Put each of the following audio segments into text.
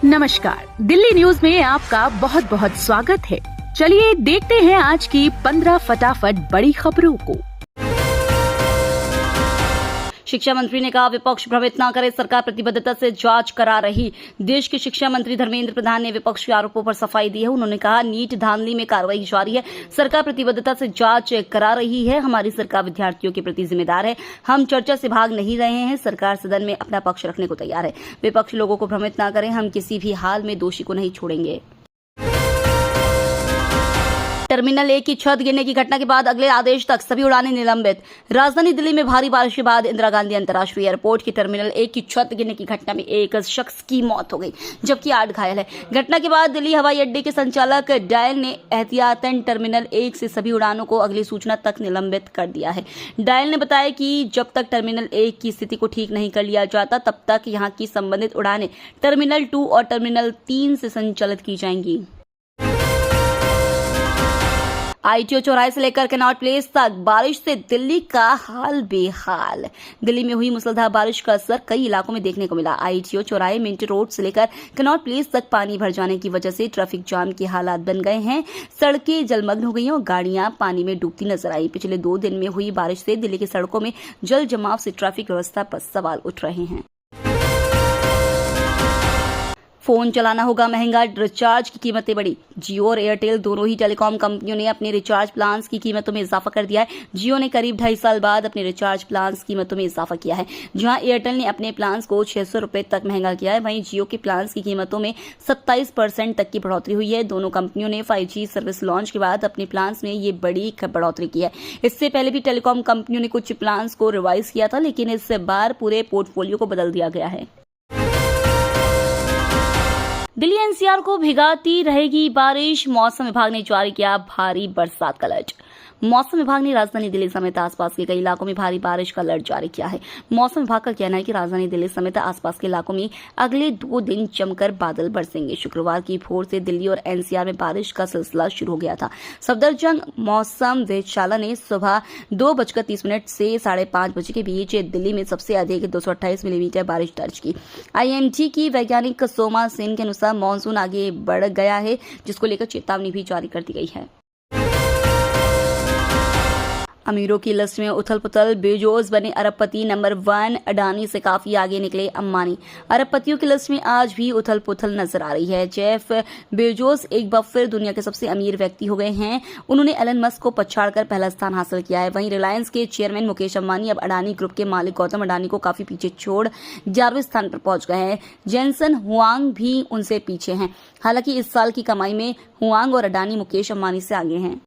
नमस्कार, दिल्ली न्यूज में आपका बहुत बहुत स्वागत है। चलिए देखते हैं आज की 15 फटाफट बड़ी खबरों को। शिक्षा मंत्री ने कहा, विपक्ष भ्रमित न करे, सरकार प्रतिबद्धता से जांच करा रही। देश के शिक्षा मंत्री धर्मेंद्र प्रधान ने विपक्ष के आरोपों पर सफाई दी है। उन्होंने कहा, नीट धांधली में कार्रवाई जारी है, सरकार प्रतिबद्धता से जांच करा रही है। हमारी सरकार विद्यार्थियों के प्रति जिम्मेदार है, हम चर्चा से भाग नहीं रहे हैं। सरकार सदन में अपना पक्ष रखने को तैयार है। विपक्ष लोगों को भ्रमित न करें, हम किसी भी हाल में दोषी को नहीं छोड़ेंगे। टर्मिनल 1 की छत गिरने की घटना के बाद अगले आदेश तक सभी उड़ानें निलंबित। राजधानी दिल्ली में भारी बारिश के बाद इंदिरा गांधी अंतर्राष्ट्रीय एयरपोर्ट की टर्मिनल 1 की छत गिरने की घटना में एक शख्स की मौत हो गई, जबकि 8 घायल है। घटना के बाद दिल्ली हवाई अड्डे के संचालक डायल ने एहतियातन टर्मिनल 1 से सभी उड़ानों को अगली सूचना तक निलंबित कर दिया है। डायल ने बताया कि जब तक टर्मिनल 1 की स्थिति को ठीक नहीं कर लिया जाता, तब तक यहां की संबंधित उड़ानें टर्मिनल 2 और टर्मिनल 3 से संचालित की जाएंगी। आईटीओ चौराहे से लेकर कनॉट प्लेस तक बारिश से दिल्ली का हाल बेहाल। दिल्ली में हुई मुसलधार बारिश का असर कई इलाकों में देखने को मिला। आईटीओ चौराहे, मिंटो रोड से लेकर कनॉट प्लेस तक पानी भर जाने की वजह से ट्रैफिक जाम के हालात बन गए हैं। सड़कें जलमग्न हो गई और गाड़ियां पानी में डूबती नजर आई। पिछले 2 दिन में हुई बारिश से दिल्ली की सड़कों में जल जमाव से ट्रैफिक व्यवस्था पर सवाल उठ रहे हैं। फोन चलाना होगा महंगा, रिचार्ज की कीमतें बढ़ी। जियो और एयरटेल दोनों ही टेलीकॉम कंपनियों ने अपने रिचार्ज प्लान्स की कीमतों में इजाफा कर दिया है। जियो ने करीब 2.5 साल बाद अपने रिचार्ज प्लान्स कीमतों में इजाफा किया है। जहां एयरटेल ने अपने प्लान्स को 600 रुपए तक महंगा किया है, वहीं जियो के प्लान्स की कीमतों में 27% तक की बढ़ोतरी हुई है। दोनों कंपनियों ने 5G सर्विस लॉन्च के बाद अपने प्लान्स में ये बड़ी बढ़ोतरी की है। इससे पहले भी टेलीकॉम कंपनियों ने कुछ प्लान्स को रिवाइज किया था, लेकिन इस बार पूरे पोर्टफोलियो को बदल दिया गया है। दिल्ली एनसीआर को भिगाती रहेगी बारिश, मौसम विभाग ने जारी किया भारी बरसात का अलर्ट। मौसम विभाग ने राजधानी दिल्ली समेत आसपास के कई इलाकों में भारी बारिश का अलर्ट जारी किया है। मौसम विभाग का कहना है कि राजधानी दिल्ली समेत आसपास के इलाकों में अगले 2 दिन जमकर बादल बरसेंगे। शुक्रवार की भोर से दिल्ली और एनसीआर में बारिश का सिलसिला शुरू हो गया था। सफदरजंग मौसम वेधशाला ने सुबह 2:30 से 5:30 बजे के बीच दिल्ली में सबसे अधिक 228 मिलीमीटर बारिश दर्ज की। आईएमडी की वैज्ञानिक सोमा सेन के अनुसार मानसून आगे बढ़ गया है, जिसको लेकर चेतावनी भी जारी कर दी गई है। अमीरों की लिस्ट में उथल पुथल, बेजोस बने अरबपति नंबर 1। अडानी से काफी आगे निकले अंबानी। अरबपतियों की लिस्ट में आज भी उथल पुथल नजर आ रही है। जेफ बेजोस एक बार फिर दुनिया के सबसे अमीर व्यक्ति हो गए हैं। उन्होंने एलन मस्क को पछाड़कर पहला स्थान हासिल किया है। वहीं रिलायंस के चेयरमैन मुकेश अंबानी अब अडानी ग्रुप के मालिक गौतम अडानी को काफी पीछे छोड़ 11वें स्थान पर पहुंच गए हैं। जेनसन हुआंग भी उनसे पीछे हैं। हालांकि इस साल की कमाई में हुआंग और अडानी मुकेश अंबानी से आगे हैं।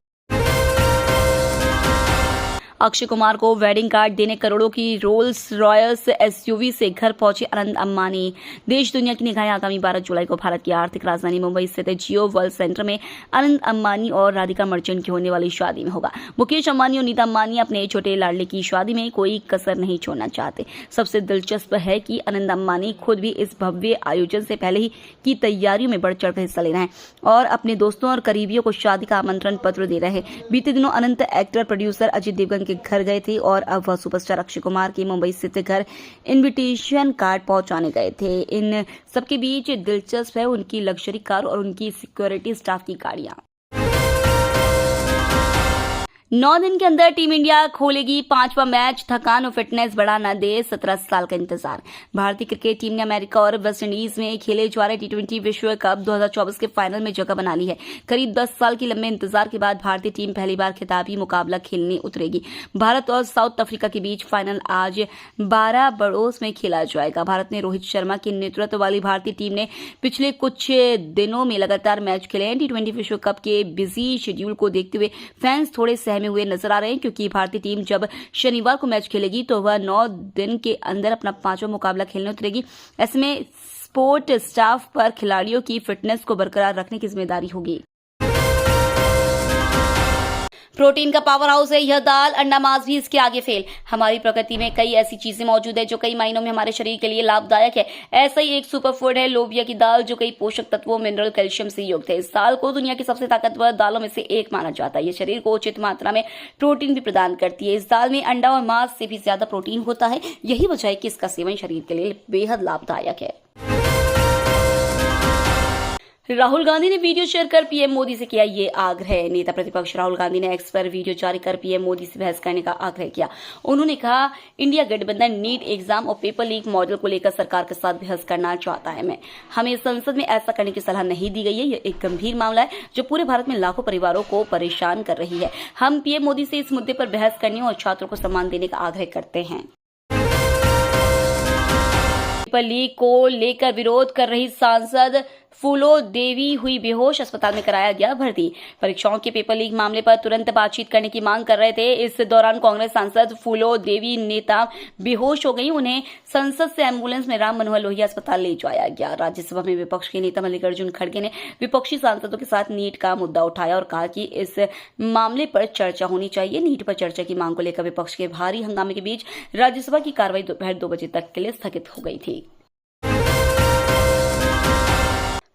अक्षय कुमार को वेडिंग कार्ड देने करोड़ों की रोल्स रॉयस एसयूवी से घर पहुंचे अनंत अंबानी। देश दुनिया की निगाहें आगामी 12 जुलाई को भारत की आर्थिक राजधानी मुंबई स्थित जियो वर्ल्ड सेंटर में अनंत अंबानी और राधिका मर्चेंट की होने वाली शादी में होगा। मुकेश अंबानी और नीता अंबानी अपने छोटे लाडले की शादी में कोई कसर नहीं छोड़ना चाहते। सबसे दिलचस्प है कि अनंत अंबानी खुद भी इस भव्य आयोजन से पहले ही की तैयारियों में बढ़ चढ़कर हिस्सा ले रहे हैं और अपने दोस्तों और करीबियों को शादी का आमंत्रण पत्र दे रहे हैं। बीते दिनों अनंत एक्टर प्रोड्यूसर अजय देवगन घर गए थे और अब वह सुपरस्टार अक्षय कुमार के मुंबई स्थित घर इनविटेशन कार्ड पहुंचाने गए थे। इन सबके बीच दिलचस्प है उनकी लग्जरी कार और उनकी सिक्योरिटी स्टाफ की गाड़ियां। 9 दिन के अंदर टीम इंडिया खोलेगी 5वां मैच, थकान और फिटनेस बढ़ा न दे 17 साल का इंतजार। भारतीय क्रिकेट टीम ने अमेरिका और वेस्टइंडीज में खेले जा रहे T20 विश्व कप 2024 के फाइनल में जगह बना ली है। करीब 10 साल की लंबे इंतजार के बाद भारतीय टीम पहली बार खिताबी मुकाबला खेलने उतरेगी। भारत और साउथ अफ्रीका के बीच फाइनल आज 12 बड़ोस में खेला जाएगा। भारत ने रोहित शर्मा के नेतृत्व वाली भारतीय टीम ने पिछले कुछ दिनों में लगातार मैच खेले हैं। T20 विश्व कप के बिजी शेड्यूल को देखते हुए फैंस थोड़े सहमे हुए नजर आ रहे हैं, क्योंकि भारतीय टीम जब शनिवार को मैच खेलेगी तो वह 9 दिन के अंदर अपना 5वां मुकाबला खेलने उतरेगी। ऐसे में स्पोर्ट स्टाफ पर खिलाड़ियों की फिटनेस को बरकरार रखने की जिम्मेदारी होगी। प्रोटीन का पावर हाउस है यह दाल, अंडा, मांस भी इसके आगे फेल। हमारी प्रकृति में कई ऐसी चीजें मौजूद है जो कई मायनों में हमारे शरीर के लिए लाभदायक है। ऐसा ही एक सुपर फूड है लोबिया की दाल, जो कई पोषक तत्वों, मिनरल, कैल्शियम से युक्त है। इस दाल को दुनिया की सबसे ताकतवर दालों में से एक माना जाता है। यह शरीर को उचित मात्रा में प्रोटीन भी प्रदान करती है। इस दाल में अंडा और मांस से भी ज्यादा प्रोटीन होता है। यही वजह है कि इसका सेवन शरीर के लिए बेहद लाभदायक है। राहुल गांधी ने वीडियो शेयर कर पीएम मोदी से किया ये आग्रह। नेता प्रतिपक्ष राहुल गांधी ने एक्स पर वीडियो जारी कर पीएम मोदी से बहस करने का आग्रह किया। उन्होंने कहा, इंडिया गठबंधन नीट एग्जाम और पेपर लीक मॉडल को लेकर सरकार के साथ बहस करना चाहता है। हमें संसद में ऐसा करने की सलाह नहीं दी गई है। यह एक गंभीर मामला है जो पूरे भारत में लाखों परिवारों को परेशान कर रही है। हम पीएम मोदी से इस मुद्दे पर बहस करने और छात्रों को सम्मान देने का आग्रह करते हैं। पेपर लीक को लेकर विरोध कर रही सांसद फूलो देवी हुई बेहोश, अस्पताल में कराया गया भर्ती। परीक्षाओं के पेपर लीक मामले पर तुरंत बातचीत करने की मांग कर रहे थे। इस दौरान कांग्रेस सांसद फूलो देवी नेता बेहोश हो गई। उन्हें संसद से एम्बुलेंस में राम मनोहर लोहिया अस्पताल ले जाया गया। राज्यसभा में विपक्ष के नेता मल्लिकार्जुन खड़गे ने विपक्षी सांसदों के साथ नीट का मुद्दा उठाया और कहा कि इस मामले पर चर्चा होनी चाहिए। नीट पर चर्चा की मांग को लेकर विपक्ष के भारी हंगामे के बीच राज्यसभा की कार्रवाई दोपहर 2 बजे तक के लिए स्थगित हो गई थी।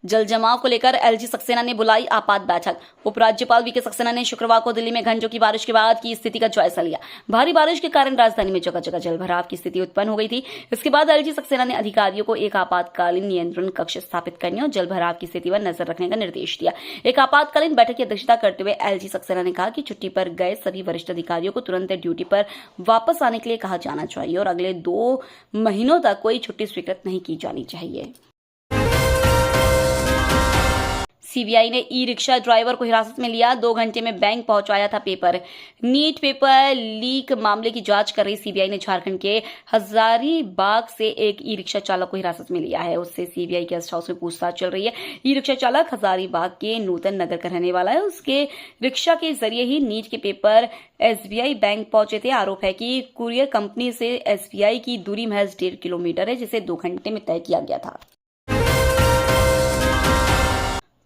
जल जमाव को लेकर एलजी सक्सेना ने बुलाई आपात बैठक। उपराज्यपाल वीके सक्सेना ने शुक्रवार को दिल्ली में घंटों की बारिश के बाद की स्थिति का जायजा लिया। भारी बारिश के कारण राजधानी में जगह जगह जलभराव की स्थिति उत्पन्न हो गई थी। इसके बाद एलजी सक्सेना ने अधिकारियों को एक आपातकालीन नियंत्रण कक्ष स्थापित करने और जलभराव की स्थिति पर नजर रखने का निर्देश दिया। एक आपातकालीन बैठक की अध्यक्षता करते हुए एलजी सक्सेना ने कहा कि छुट्टी पर गए सभी वरिष्ठ अधिकारियों को तुरंत ड्यूटी पर वापस आने के लिए कहा जाना चाहिए और अगले 2 महीनों तक कोई छुट्टी स्वीकृत नहीं की जानी चाहिए। सीबीआई ने ई रिक्शा ड्राइवर को हिरासत में लिया। 2 घंटे में बैंक पहुंचाया था पेपर। नीट पेपर लीक मामले की जांच कर रही सीबीआई ने झारखंड के हजारीबाग से एक ई रिक्शा चालक को हिरासत में लिया है। उससे सीबीआई गेस्ट हाउस में पूछताछ चल रही है। ई रिक्शा चालक हजारीबाग के नूतन नगर का रहने वाला है। उसके रिक्शा के जरिए ही नीट के पेपर एसबीआई बैंक पहुंचे थे। आरोप है कि कुरियर कंपनी से एसबीआई की दूरी महज 1.5 किलोमीटर है, जिसे 2 घंटे में तय किया गया था।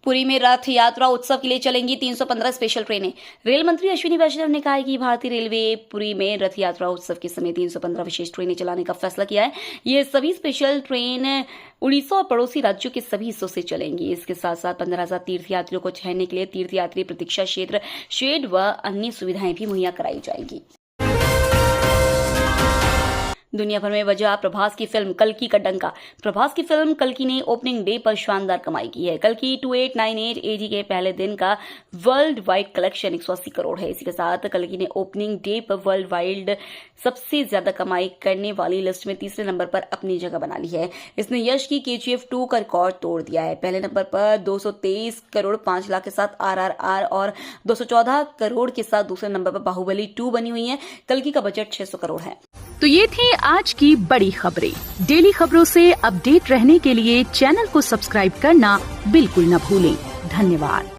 पुरी में रथ यात्रा उत्सव के लिए चलेंगी 315 स्पेशल ट्रेनें। रेल मंत्री अश्विनी वैष्णव ने कहा है कि भारतीय रेलवे पुरी में रथ यात्रा उत्सव के समय 315 विशेष ट्रेनें चलाने का फैसला किया है। ये सभी स्पेशल ट्रेन उड़ीसा और पड़ोसी राज्यों के सभी हिस्सों से चलेंगी। इसके साथ साथ 15,000 तीर्थयात्रियों को ठहरने के लिए तीर्थयात्री प्रतीक्षा क्षेत्र, शेड व अन्य सुविधाएं भी मुहैया कराई जाएंगी। दुनिया भर में वजह प्रभास की फिल्म कल्कि का डंका। प्रभास की फिल्म कल्कि ने ओपनिंग डे पर शानदार कमाई की है। कल्कि 2898 एडी के पहले दिन का वर्ल्ड वाइड कलेक्शन 180 करोड़ है। इसी के साथ कल्कि ने ओपनिंग डे पर वर्ल्ड वाइड सबसे ज्यादा कमाई करने वाली लिस्ट में 3रे नंबर पर अपनी जगह बना ली है। इसने यश की KGF 2 का रिकॉर्ड तोड़ दिया है। पहले नंबर पर 223 करोड़ 5 लाख के साथ RRR और 214 करोड़ के साथ दूसरे नंबर पर बाहुबली 2 बनी हुई है। कल्कि का बजट 600 करोड़ है। तो ये थी आज की बड़ी खबरें। डेली खबरों से अपडेट रहने के लिए चैनल को सब्सक्राइब करना बिल्कुल न भूलें। धन्यवाद।